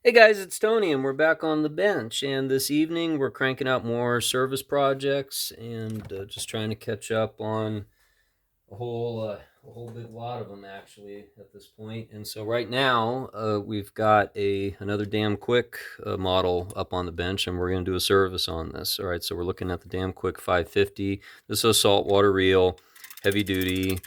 Hey guys, it's Tony, and we're back on the bench. And this evening, we're cranking out more service projects and just trying to catch up on a whole big lot of them actually at this point. And so right now, we've got another Damn Quick model up on the bench, and we're going to do a service on this. All right, so we're looking at the Damn Quick 550. This is a saltwater reel, heavy duty.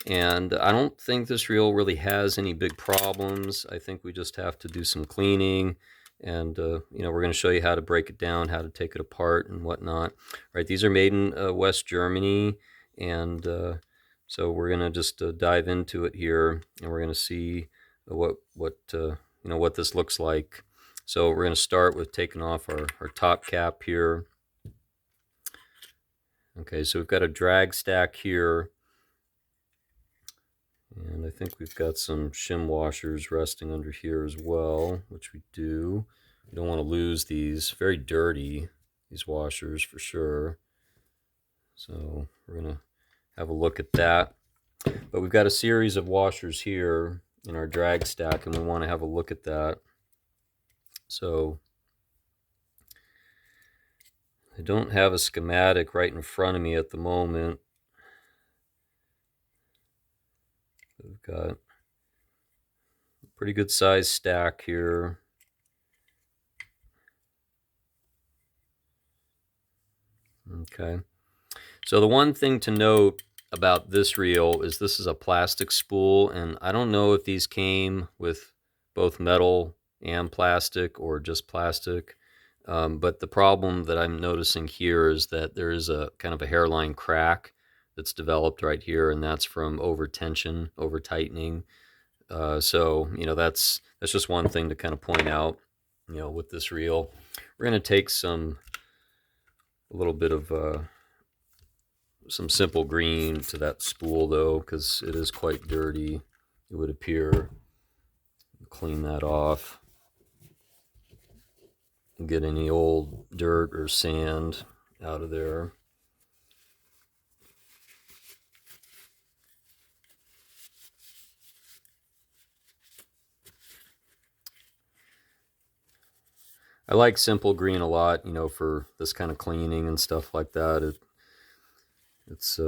And I don't think this reel really has any big problems. I think we just have to do some cleaning. And, we're going to show you how to break it down, how to take it apart and whatnot. All right, these are made in West Germany. And so we're going to just dive into it here. And we're going to see what this looks like. So we're going to start with taking off our top cap here. Okay, so we've got a drag stack here. And I think we've got some shim washers resting under here as well, which we do. We don't want to lose these. Very dirty, these washers for sure. So we're going to have a look at that. But we've got a series of washers here in our drag stack, and we want to have a look at that. So I don't have a schematic right in front of me at the moment. We've got a pretty good size stack here. Okay. So the one thing to note about this reel is this is a plastic spool, and I don't know if these came with both metal and plastic or just plastic. But the problem that I'm noticing here is that there is a kind of a hairline crack that's developed right here, and that's from over tension, over tightening. So that's just one thing to kind of point out, with this reel. We're going to take a little bit of some simple green to that spool though, because it is quite dirty, it would appear. Clean that off. Get any old dirt or sand out of there. I like simple green a lot, for this kind of cleaning and stuff like that. It's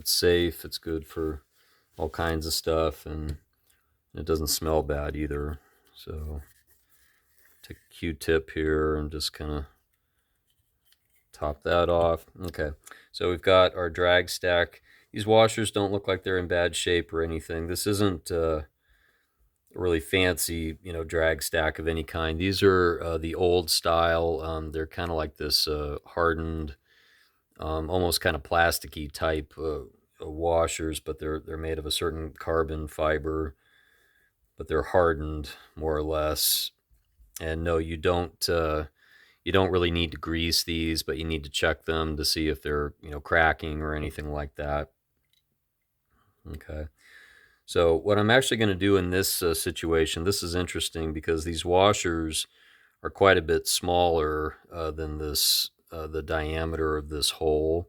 safe, it's good for all kinds of stuff, and it doesn't smell bad either. So take a Q-tip here and just kind of top that off. Okay, so we've got our drag stack. These washers don't look like they're in bad shape or anything. This isn't a really fancy, drag stack of any kind. These are the old style. They're kind of like this hardened, almost kind of plasticky type washers, but they're made of a certain carbon fiber, but they're hardened more or less. And no, you don't really need to grease these, but you need to check them to see if they're cracking or anything like that. Okay. So what I'm actually going to do in this situation, this is interesting because these washers are quite a bit smaller than the diameter of this hole.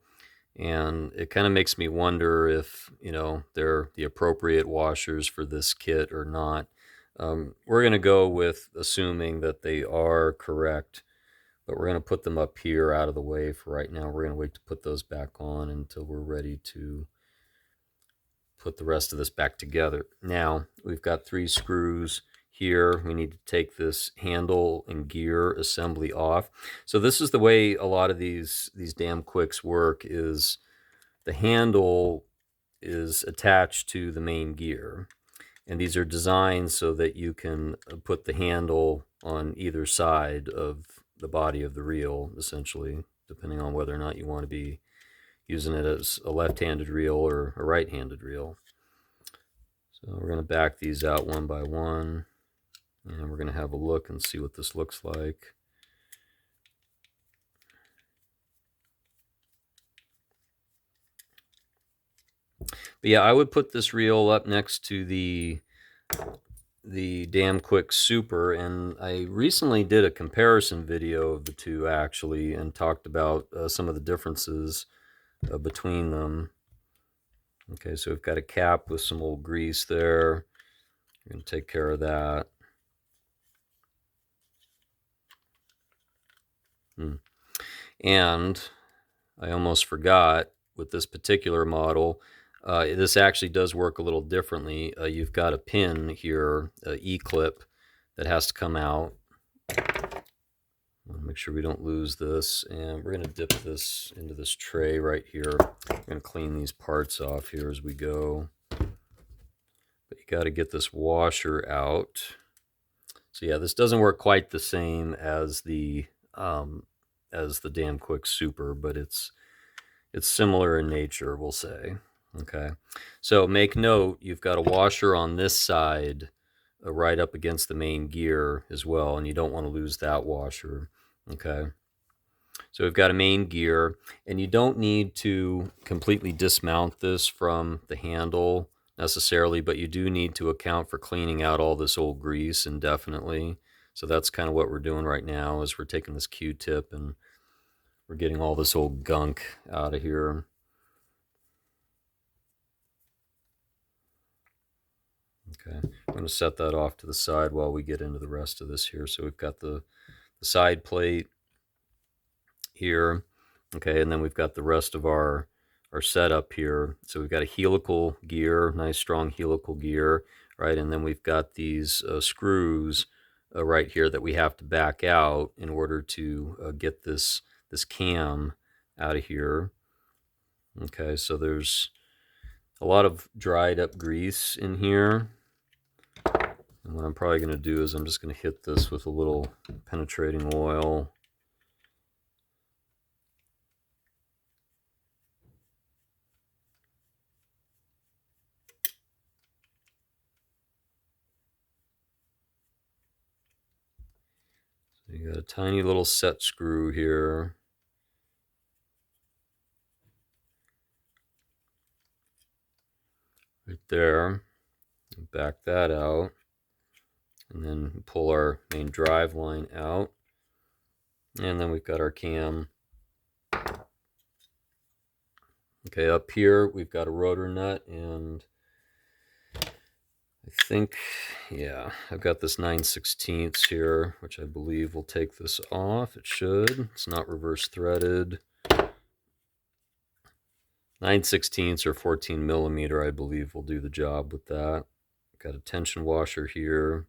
And it kind of makes me wonder if, they're the appropriate washers for this kit or not. We're going to go with assuming that they are correct, but we're going to put them up here out of the way for right now. We're going to wait to put those back on until we're ready to put the rest of this back together. Now, we've got 3 screws here. We need to take this handle and gear assembly off. So this is the way a lot of these Damn Quicks work, is the handle is attached to the main gear. And these are designed so that you can put the handle on either side of the body of the reel, essentially, depending on whether or not you want to be using it as a left-handed reel or a right-handed reel. So we're going to back these out one by one, and we're going to have a look and see what this looks like. But yeah, I would put this reel up next to the Damn Quick Super, and I recently did a comparison video of the two actually, and talked about some of the differences between them. Okay, so we've got a cap with some old grease there. We're going to take care of that. And I almost forgot, with this particular model, this actually does work a little differently. You've got a pin here, E-clip, that has to come out. Make sure we don't lose this, and we're going to dip this into this tray right here. We're going to clean these parts off here as we go. But you got to get this washer out. So yeah, this doesn't work quite the same as the D.A.M Quick Super, but it's similar in nature, we'll say. Okay, so make note, you've got a washer on this side, right up against the main gear as well, and you don't want to lose that washer. Okay, so we've got a main gear, and you don't need to completely dismount this from the handle necessarily, but you do need to account for cleaning out all this old grease indefinitely. So that's kind of what we're doing right now, is we're taking this Q-tip and we're getting all this old gunk out of here. Okay, I'm going to set that off to the side while we get into the rest of this here. So we've got the side plate here. Okay, and then we've got the rest of our setup here. So we've got a helical gear, nice strong helical gear, right? And then we've got these screws right here that we have to back out in order to get this cam out of here. Okay, so there's a lot of dried up grease in here. And what I'm probably going to do is I'm just going to hit this with a little penetrating oil. So you got a tiny little set screw here. Right there. Back that out. And then pull our main drive line out. And then we've got our cam. Okay, up here we've got a rotor nut, and I think, yeah, I've got this 9/16 here, which I believe will take this off. It should. It's not reverse threaded. 9/16 or 14 millimeter, I believe, will do the job with that. Got a tension washer here.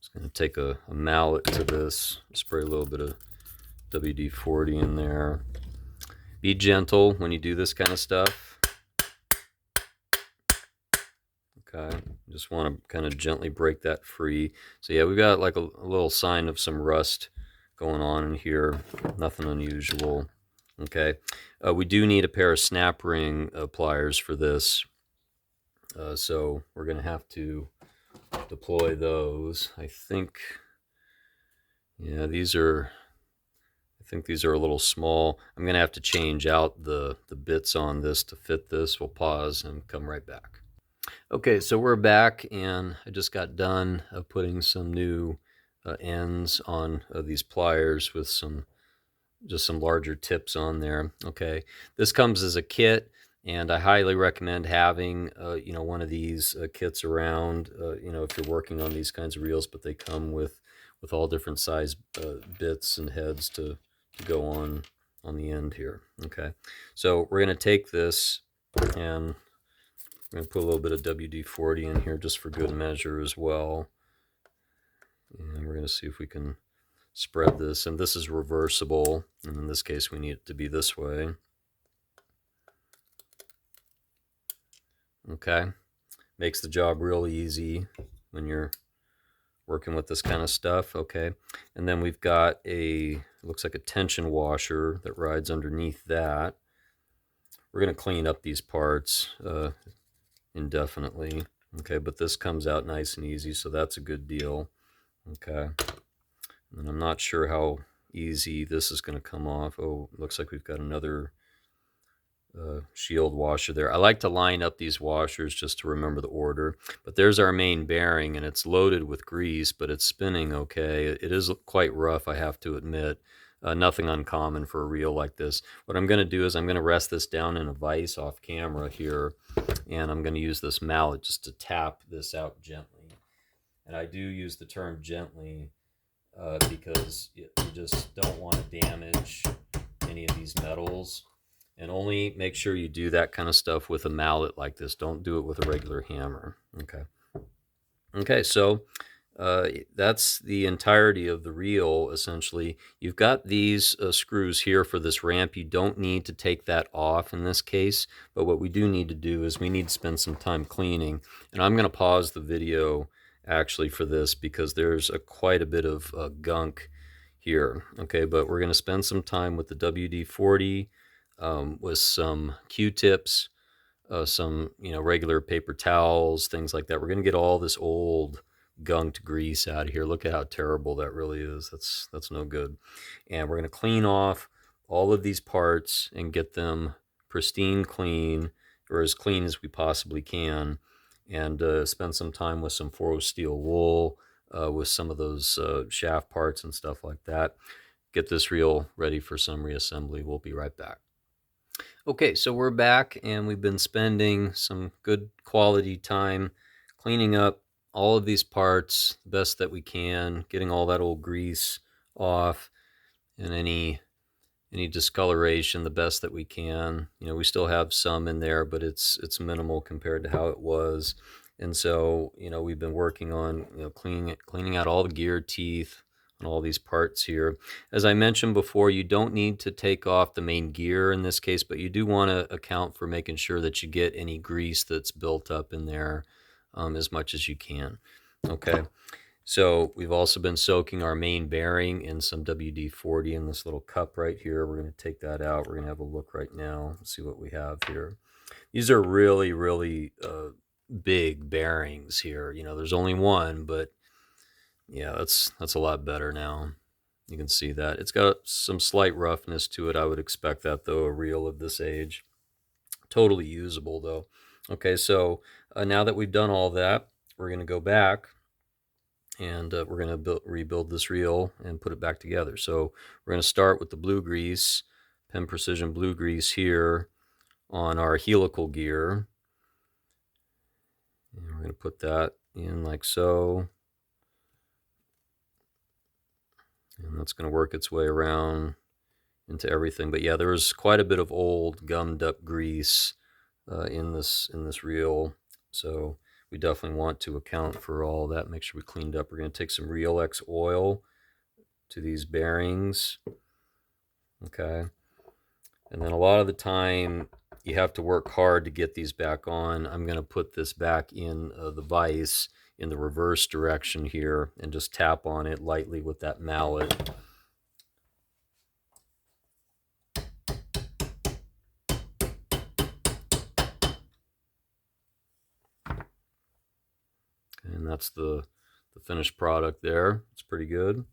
Just going to take a mallet to this, spray a little bit of WD-40 in there. Be gentle when you do this kind of stuff. Okay, just want to kind of gently break that free. So yeah, we've got like a little sign of some rust going on in here. Nothing unusual. Okay, we do need a pair of snap ring pliers for this. So we're going to have to deploy those. I think, yeah, I think these are a little small. I'm going to have to change out the bits on this to fit this. We'll pause and come right back. Okay, so we're back, and I just got done putting some new ends on these pliers with just some larger tips on there. Okay, this comes as a kit, and I highly recommend having one of these kits around, if you're working on these kinds of reels. But they come with all different size bits and heads to go on the end here. Okay, so we're going to take this, and I'm going to put a little bit of WD-40 in here just for good measure as well. And we're going to see if we can spread this. And this is reversible, and in this case we need it to be this way. Okay, makes the job real easy when you're working with this kind of stuff. Okay, and then we've got looks like a tension washer that rides underneath that. We're going to clean up these parts indefinitely. Okay, but this comes out nice and easy, so that's a good deal. Okay, and I'm not sure how easy this is going to come off. Oh, looks like we've got another shield washer there. I like to line up these washers just to remember the order. But there's our main bearing, and it's loaded with grease, but it's spinning okay. It is quite rough, I have to admit. Nothing uncommon for a reel like this. What I'm going to do is I'm going to rest this down in a vise off camera here, and I'm going to use this mallet just to tap this out gently. And I do use the term gently because you just don't want to damage any of these metals. And only make sure you do that kind of stuff with a mallet like this. Don't do it with a regular hammer. Okay, so that's the entirety of the reel, essentially. You've got these screws here for this ramp. You don't need to take that off in this case, but what we do need to do is we need to spend some time cleaning. And I'm going to pause the video actually for this because there's quite a bit of gunk here. Okay, but we're going to spend some time with the WD-40 with some Q-tips, some regular paper towels, things like that. We're going to get all this old gunked grease out of here. Look at how terrible that really is. That's no good. And we're going to clean off all of these parts and get them pristine clean, or as clean as we possibly can, and spend some time with some 4O steel wool, with some of those shaft parts and stuff like that. Get this reel ready for some reassembly. We'll be right back. Okay, so we're back, and we've been spending some good quality time cleaning up all of these parts the best that we can, getting all that old grease off and any discoloration the best that we can. We still have some in there, but it's minimal compared to how it was. And so, we've been working on, cleaning out all the gear teeth on all these parts here. As I mentioned before, you don't need to take off the main gear in this case, but you do want to account for making sure that you get any grease that's built up in there as much as you can. Okay. So we've also been soaking our main bearing in some WD-40 in this little cup right here. We're going to take that out. We're going to have a look right now and see what we have here. These are really, really big bearings here. There's only one, but yeah, that's a lot better now. You can see that. It's got some slight roughness to it. I would expect that, though, a reel of this age. Totally usable, though. Okay, so now that we've done all that, we're going to go back and we're going to rebuild this reel and put it back together. So we're going to start with the blue grease, Penn Precision blue grease here on our helical gear. And we're going to put that in like so. And that's going to work its way around into everything. But yeah, there was quite a bit of old gummed up grease in this reel. So we definitely want to account for all that, make sure we cleaned up. We're going to take some Real X oil to these bearings. Okay. And then a lot of the time you have to work hard to get these back on. I'm going to put this back in the vise in the reverse direction here and just tap on it lightly with that mallet. And that's the finished product there. It's pretty good.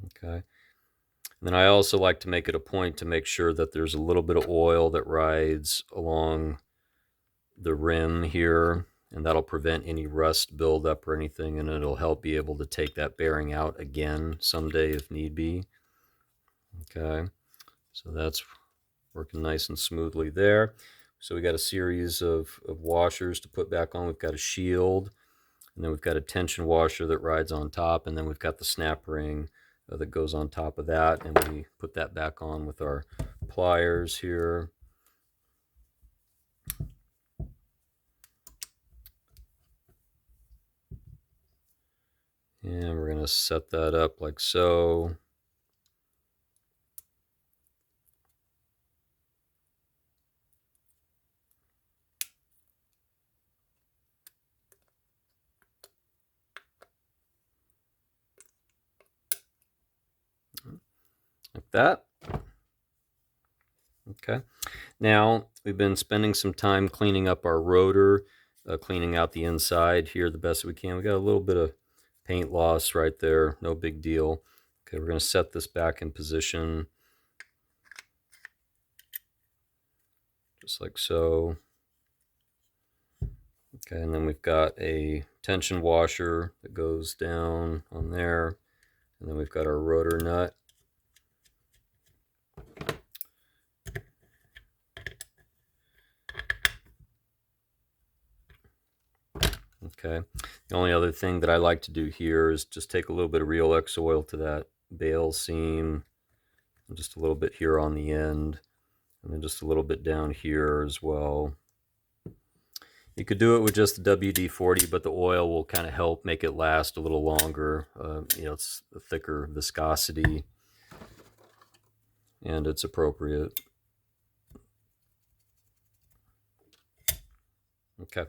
Okay. And then I also like to make it a point to make sure that there's a little bit of oil that rides along the rim here, and that'll prevent any rust buildup or anything, and it'll help be able to take that bearing out again someday if need be. Okay, so that's working nice and smoothly there. So we got a series of washers to put back on. We've got a shield, and then we've got a tension washer that rides on top, and then we've got the snap ring that goes on top of that, and we put that back on with our pliers here. And we're going to set that up like so. Like that. Okay. Now we've been spending some time cleaning up our rotor, cleaning out the inside here the best we can. We got a little bit of paint loss right there. No big deal. Okay, we're going to set this back in position. Just like so. Okay, and then we've got a tension washer that goes down on there. And then we've got our rotor nut. Okay. The only other thing that I like to do here is just take a little bit of Real X oil to that bail seam, and just a little bit here on the end, and then just a little bit down here as well. You could do it with just the WD-40, but the oil will kind of help make it last a little longer. It's a thicker viscosity, and it's appropriate. Okay.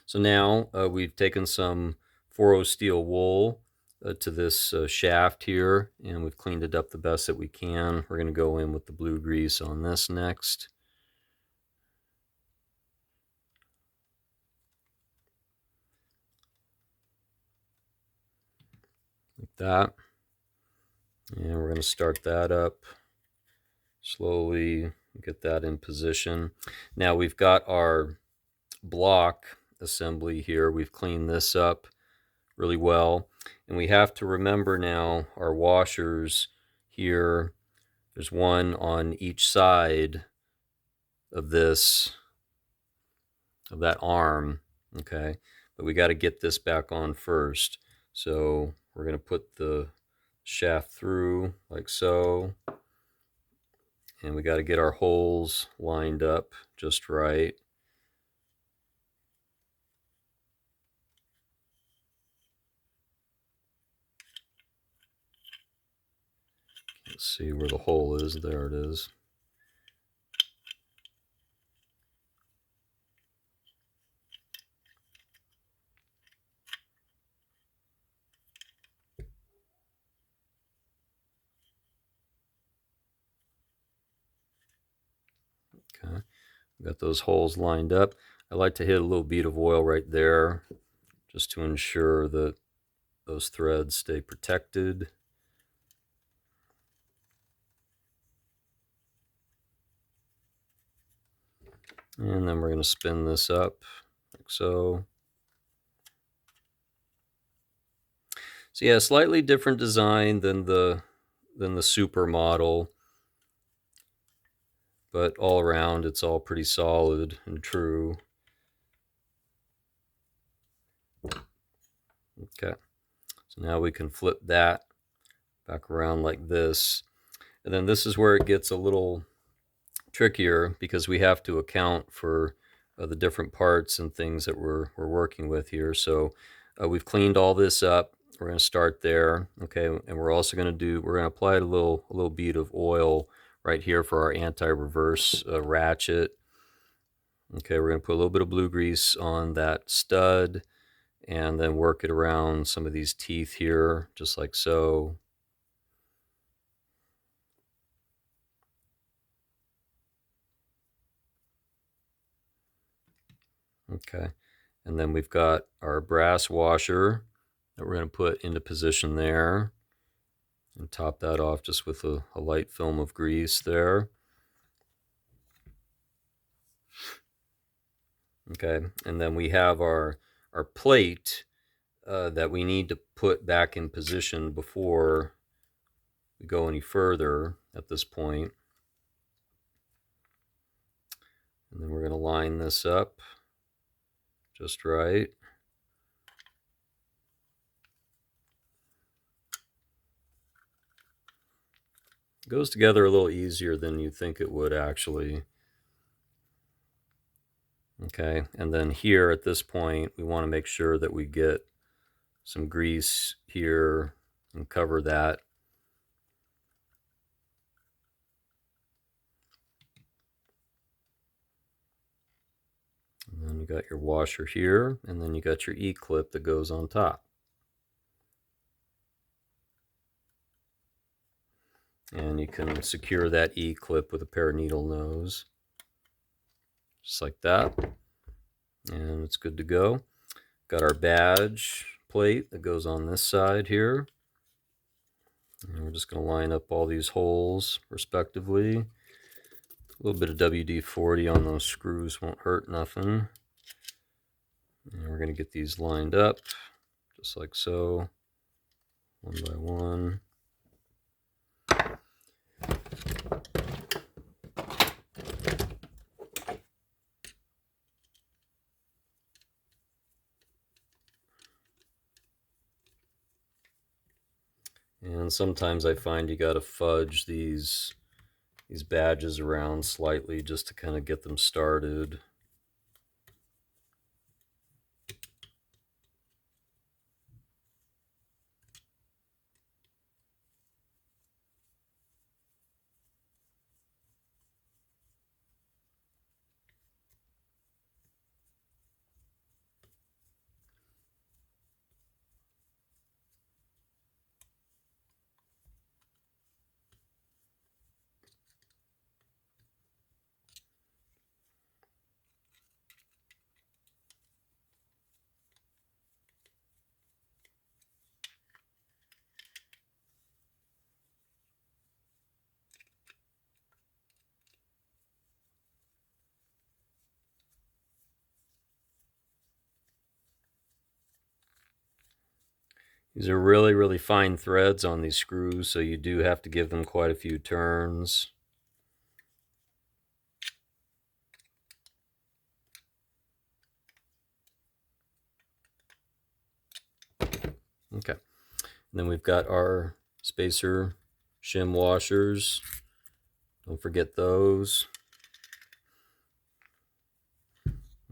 So now we've taken some 4-0 steel wool to this shaft here, and we've cleaned it up the best that we can. We're going to go in with the blue grease on this next. Like that. And we're going to start that up slowly, get that in position. Now we've got our block assembly here. We've cleaned this up really well, and we have to remember now our washers here. There's one on each side of this, of that arm, okay? But we got to get this back on first. So we're going to put the shaft through like so, and we got to get our holes lined up just right. Let's see where the hole is. There it is. Okay, got those holes lined up. I like to hit a little bead of oil right there just to ensure that those threads stay protected. And then we're going to spin this up like so. So yeah, slightly different design than the super model, but all around it's all pretty solid and true. Okay, so now we can flip that back around like this, and then this is where it gets a little trickier because we have to account for the different parts and things that we're working with here. So we've cleaned all this up. We're going to start there, okay, and we're also going to apply a little bead of oil right here for our anti-reverse ratchet. Okay, we're going to put a little bit of blue grease on that stud, and then work it around some of these teeth here, just like so. Okay, and then we've got our brass washer that we're going to put into position there, and top that off just with a light film of grease there. Okay, and then we have our plate that we need to put back in position before we go any further at this point. And then we're going to line this up just right. It goes together a little easier than you think it would actually. Okay, and then here at this point, we want to make sure that we get some grease here and cover that. And then you got your washer here, and then you got your E-clip that goes on top. And you can secure that E-clip with a pair of needle nose, just like that. And it's good to go. Got our badge plate that goes on this side here. And we're just going to line up all these holes respectively. A little bit of WD-40 on those screws won't hurt nothing. And we're going to get these lined up just like so, one by one. And sometimes I find you got to fudge these badges around slightly just to kind of get them started. These are really, really fine threads on these screws, so you do have to give them quite a few turns. Okay, and then we've got our spacer shim washers. Don't forget those.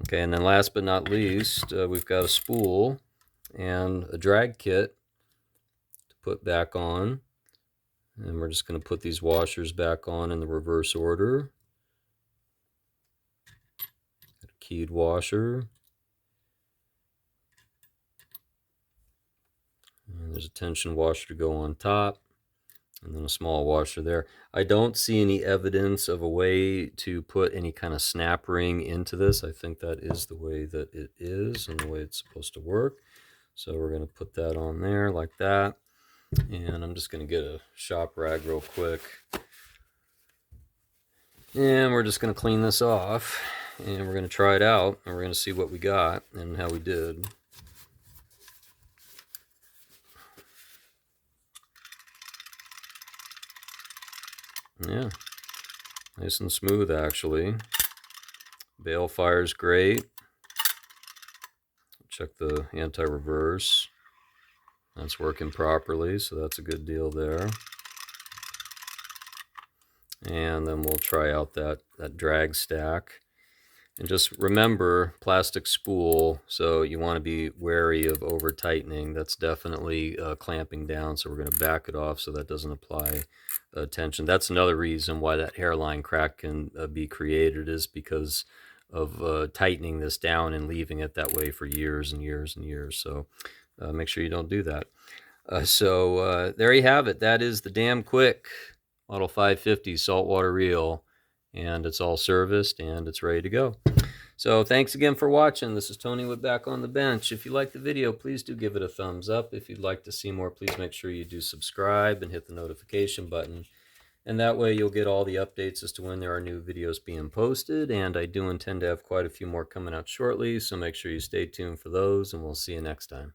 Okay, and then last but not least, we've got a spool and a drag kit to put back on. And we're just going to put these washers back on in the reverse order. Got a keyed washer. And there's a tension washer to go on top. And then a small washer there. I don't see any evidence of a way to put any kind of snap ring into this. I think that is the way that it is and the way it's supposed to work. So we're going to put that on there like that. And I'm just going to get a shop rag real quick. And we're just going to clean this off. And we're going to try it out. And we're going to see what we got and how we did. Yeah, nice and smooth actually. Bale fire's great. Check the anti-reverse. That's working properly, so that's a good deal there. And then we'll try out that drag stack. And just remember, plastic spool, so you want to be wary of over tightening. That's definitely clamping down, so we're going to back it off so that doesn't apply tension. That's another reason why that hairline crack can be created, is because of tightening this down and leaving it that way for years and years and years. So make sure you don't do that. So there you have it. That is the D.A.M Quick Model 550 saltwater reel, and it's all serviced and it's ready to go. So thanks again for watching. This is Tony with Back on the Bench. If you liked the video, please do give it a thumbs up. If you'd like to see more, please make sure you do subscribe and hit the notification button. And that way you'll get all the updates as to when there are new videos being posted. And I do intend to have quite a few more coming out shortly, so make sure you stay tuned for those, and we'll see you next time.